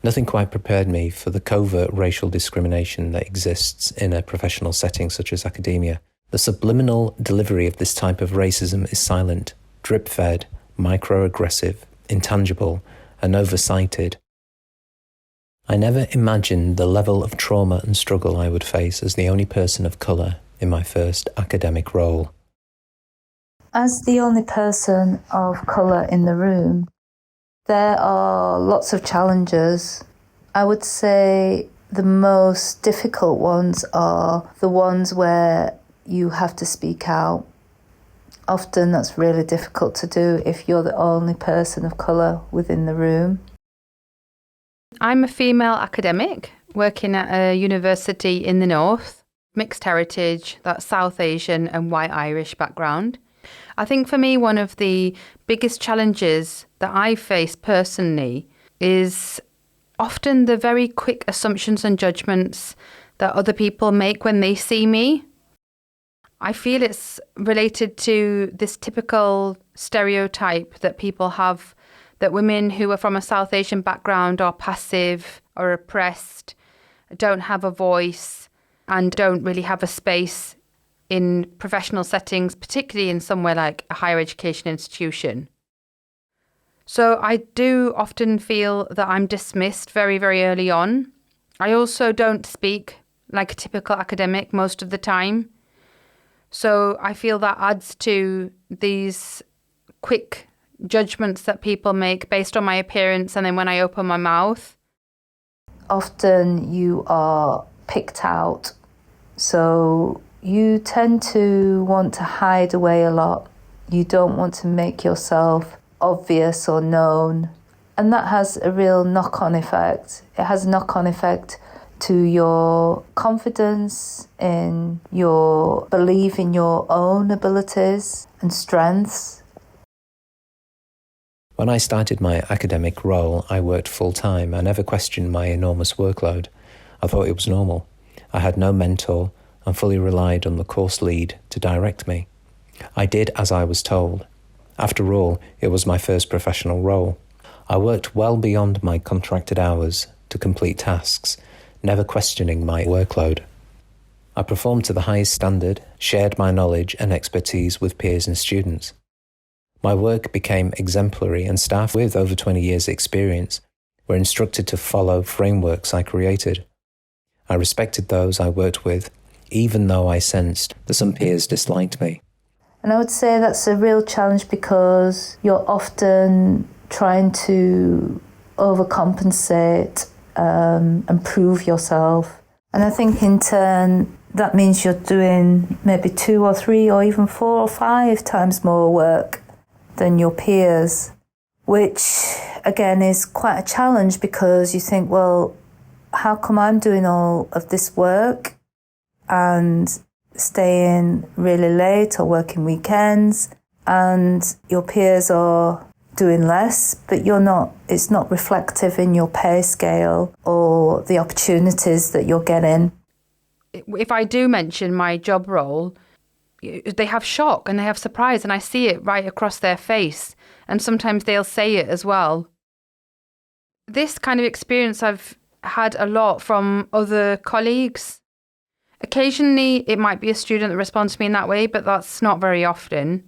Nothing quite prepared me for the covert racial discrimination that exists in a professional setting such as academia. The subliminal delivery of this type of racism is silent, drip-fed, microaggressive, intangible, and oversighted. I never imagined the level of trauma and struggle I would face as the only person of colour in my first academic role. As the only person of colour in the room, there are lots of challenges. I would say the most difficult ones are the ones where you have to speak out. Often that's really difficult to do if you're the only person of colour within the room. I'm a female academic working at a university in the north, mixed heritage, that's South Asian and white Irish background. I think for me, one of the biggest challenges that I face personally is often the very quick assumptions and judgments that other people make when they see me. I feel it's related to this typical stereotype that people have that women who are from a South Asian background are passive or oppressed, don't have a voice, and don't really have a space in professional settings, particularly in somewhere like a higher education institution. So I do often feel that I'm dismissed very, very early on. I also don't speak like a typical academic most of the time. So I feel that adds to these quick judgments that people make based on my appearance and then when I open my mouth. Often you are picked out, so you tend to want to hide away a lot. You don't want to make yourself obvious or known. And that has a real knock-on effect. It has a knock-on effect to your confidence, in your belief in your own abilities and strengths. When I started my academic role, I worked full-time. I never questioned my enormous workload. I thought it was normal. I had no mentor and fully relied on the course lead to direct me. I did as I was told. After all, it was my first professional role. I worked well beyond my contracted hours to complete tasks, never questioning my workload. I performed to the highest standard, shared my knowledge and expertise with peers and students. My work became exemplary, and staff with over 20 years' experience were instructed to follow frameworks I created. I respected those I worked with, even though I sensed that some peers disliked me. And I would say that's a real challenge because you're often trying to overcompensate and prove yourself. And I think in turn, that means you're doing maybe 2 or 3 or even 4 or 5 times more work than your peers, which again is quite a challenge because you think, well, how come I'm doing all of this work and staying really late or working weekends and your peers are doing less, but it's not reflective in your pay scale or the opportunities that you're getting. If I do mention my job role, they have shock and they have surprise, and I see it right across their face, and sometimes they'll say it as well. This kind of experience I've had a lot from other colleagues. Occasionally it might be a student that responds to me in that way, but that's not very often.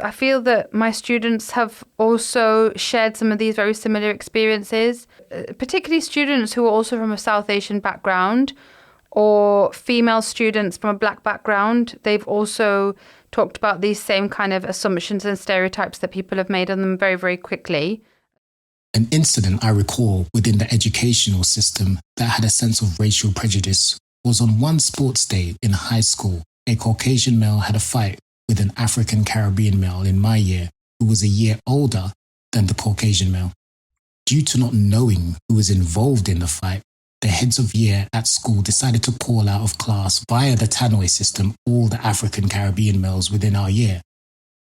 I feel that my students have also shared some of these very similar experiences, particularly students who are also from a South Asian background or female students from a Black background. They've also talked about these same kind of assumptions and stereotypes that people have made on them very, very quickly. An incident I recall within the educational system that had a sense of racial prejudice was on one sports day in high school. A Caucasian male had a fight with an African Caribbean male in my year who was a year older than the Caucasian male. Due to not knowing who was involved in the fight, the heads of year at school decided to call out of class via the tannoy system all the African Caribbean males within our year.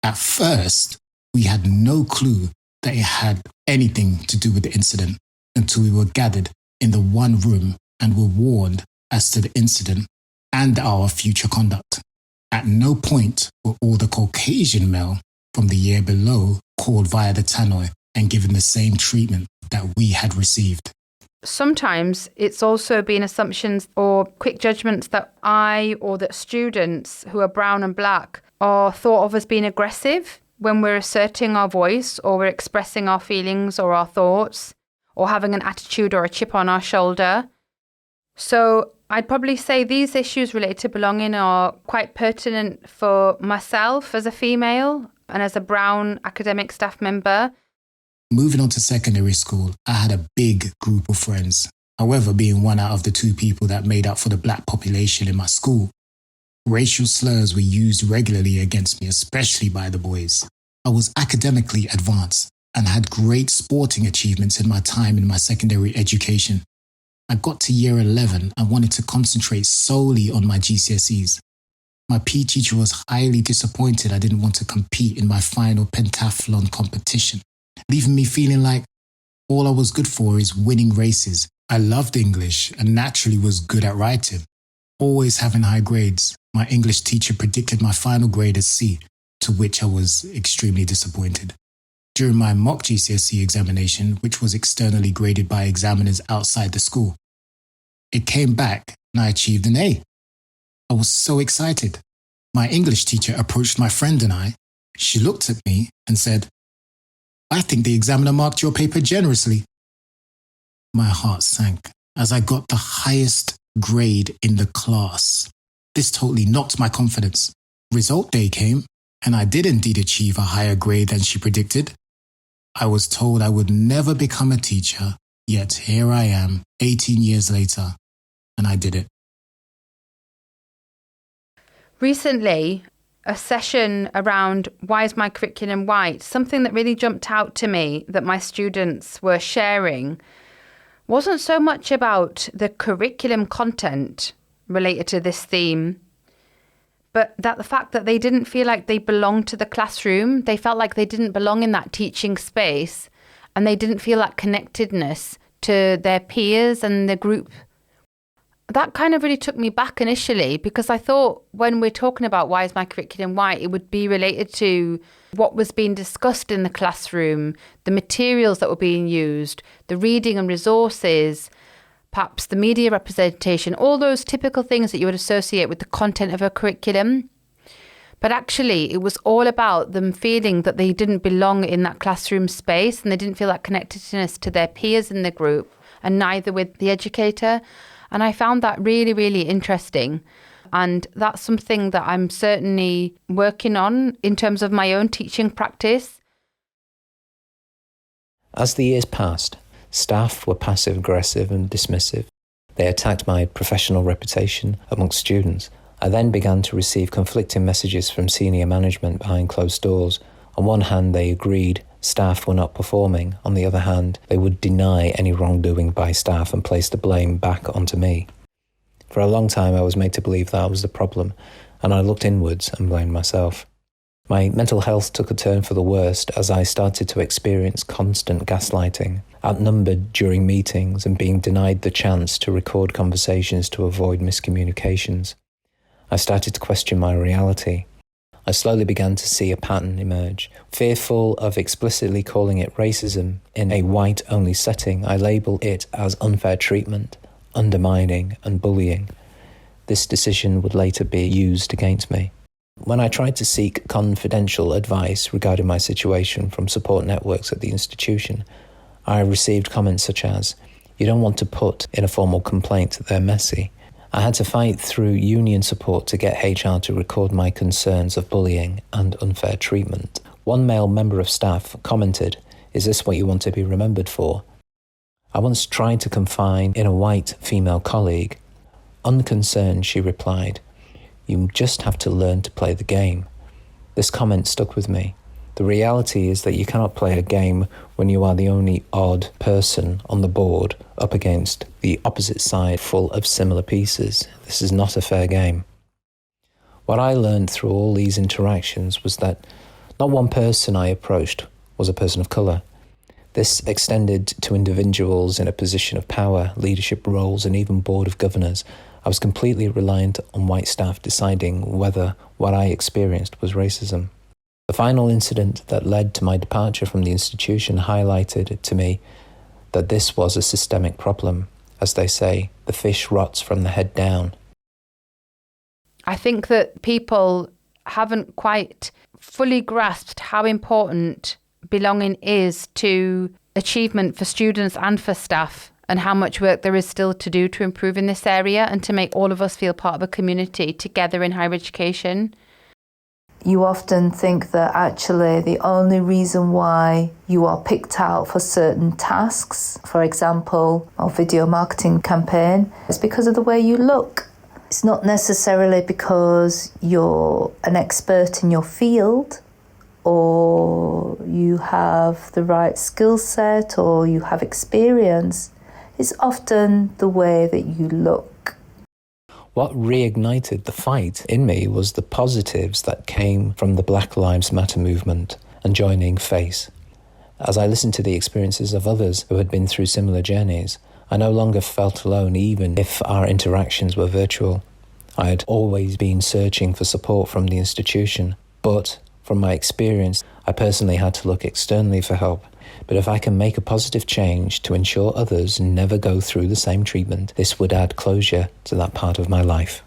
At first, we had no clue that it had anything to do with the incident until we were gathered in the one room and were warned as to the incident and our future conduct. At no point were all the Caucasian male from the year below called via the tannoy and given the same treatment that we had received. Sometimes it's also been assumptions or quick judgments that I or that students who are brown and black are thought of as being aggressive when we're asserting our voice or we're expressing our feelings or our thoughts or having an attitude or a chip on our shoulder. So I'd probably say these issues related to belonging are quite pertinent for myself as a female and as a brown academic staff member. Moving on to secondary school, I had a big group of friends. However, being one out of the 2 people that made up for the black population in my school, racial slurs were used regularly against me, especially by the boys. I was academically advanced and had great sporting achievements in my time in my secondary education. I got to year 11 and wanted to concentrate solely on my GCSEs. My PE teacher was highly disappointed I didn't want to compete in my final pentathlon competition, leaving me feeling like all I was good for is winning races. I loved English and naturally was good at writing, always having high grades. My English teacher predicted my final grade as C, to which I was extremely disappointed. During my mock GCSE examination, which was externally graded by examiners outside the school, it came back and I achieved an A. I was so excited. My English teacher approached my friend and I. She looked at me and said, "I think the examiner marked your paper generously." My heart sank as I got the highest grade in the class. This totally knocked my confidence. Result day came, and I did indeed achieve a higher grade than she predicted. I was told I would never become a teacher, yet here I am, 18 years later, and I did it. Recently, a session around why is my curriculum white, something that really jumped out to me that my students were sharing wasn't so much about the curriculum content related to this theme, but that the fact that they didn't feel like they belonged to the classroom. They felt like they didn't belong in that teaching space and they didn't feel that connectedness to their peers and the group. That kind of really took me back initially because I thought when we're talking about why is my curriculum white, it would be related to what was being discussed in the classroom, the materials that were being used, the reading and resources, perhaps the media representation, all those typical things that you would associate with the content of a curriculum. But actually, it was all about them feeling that they didn't belong in that classroom space and they didn't feel that connectedness to their peers in the group and neither with the educator. And I found that really, really interesting. And that's something that I'm certainly working on in terms of my own teaching practice. As the years passed, staff were passive-aggressive and dismissive. They attacked my professional reputation amongst students. I then began to receive conflicting messages from senior management behind closed doors. On one hand, they agreed staff were not performing. On the other hand, they would deny any wrongdoing by staff and place the blame back onto me. For a long time, I was made to believe that I was the problem, and I looked inwards and blamed myself. My mental health took a turn for the worst as I started to experience constant gaslighting, outnumbered during meetings and being denied the chance to record conversations to avoid miscommunications. I started to question my reality. I slowly began to see a pattern emerge. Fearful of explicitly calling it racism in a white-only setting, I labelled it as unfair treatment, undermining and bullying. This decision would later be used against me. When I tried to seek confidential advice regarding my situation from support networks at the institution, I received comments such as, "You don't want to put in a formal complaint, they're messy." I had to fight through union support to get HR to record my concerns of bullying and unfair treatment. One male member of staff commented, "Is this what you want to be remembered for?" I once tried to confide in a white female colleague. Unconcerned, she replied, "You just have to learn to play the game." This comment stuck with me. The reality is that you cannot play a game when you are the only odd person on the board up against the opposite side full of similar pieces. This is not a fair game. What I learned through all these interactions was that not one person I approached was a person of colour. This extended to individuals in a position of power, leadership roles, and even board of governors. I was completely reliant on white staff deciding whether what I experienced was racism. The final incident that led to my departure from the institution highlighted to me that this was a systemic problem. As they say, the fish rots from the head down. I think that people haven't quite fully grasped how important belonging is to achievement for students and for staff, and how much work there is still to do to improve in this area and to make all of us feel part of a community together in higher education. You often think that actually the only reason why you are picked out for certain tasks, for example, a video marketing campaign, is because of the way you look. It's not necessarily because you're an expert in your field or you have the right skill set or you have experience. It's often the way that you look. What reignited the fight in me was the positives that came from the Black Lives Matter movement and joining FACE. As I listened to the experiences of others who had been through similar journeys, I no longer felt alone, even if our interactions were virtual. I had always been searching for support from the institution, but from my experience, I personally had to look externally for help. But if I can make a positive change to ensure others never go through the same treatment, this would add closure to that part of my life.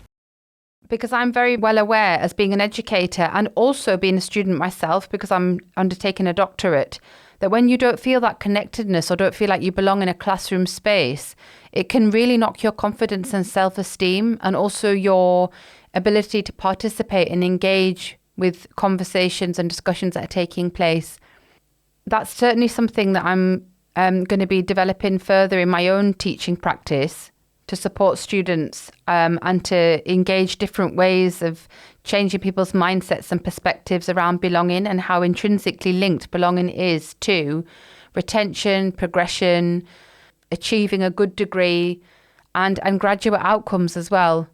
Because I'm very well aware, as being an educator and also being a student myself, because I'm undertaking a doctorate, that when you don't feel that connectedness or don't feel like you belong in a classroom space, it can really knock your confidence and self-esteem, and also your ability to participate and engage with conversations and discussions that are taking place. That's certainly something that I'm going to be developing further in my own teaching practice to support students and to engage different ways of changing people's mindsets and perspectives around belonging, and how intrinsically linked belonging is to retention, progression, achieving a good degree, and graduate outcomes as well.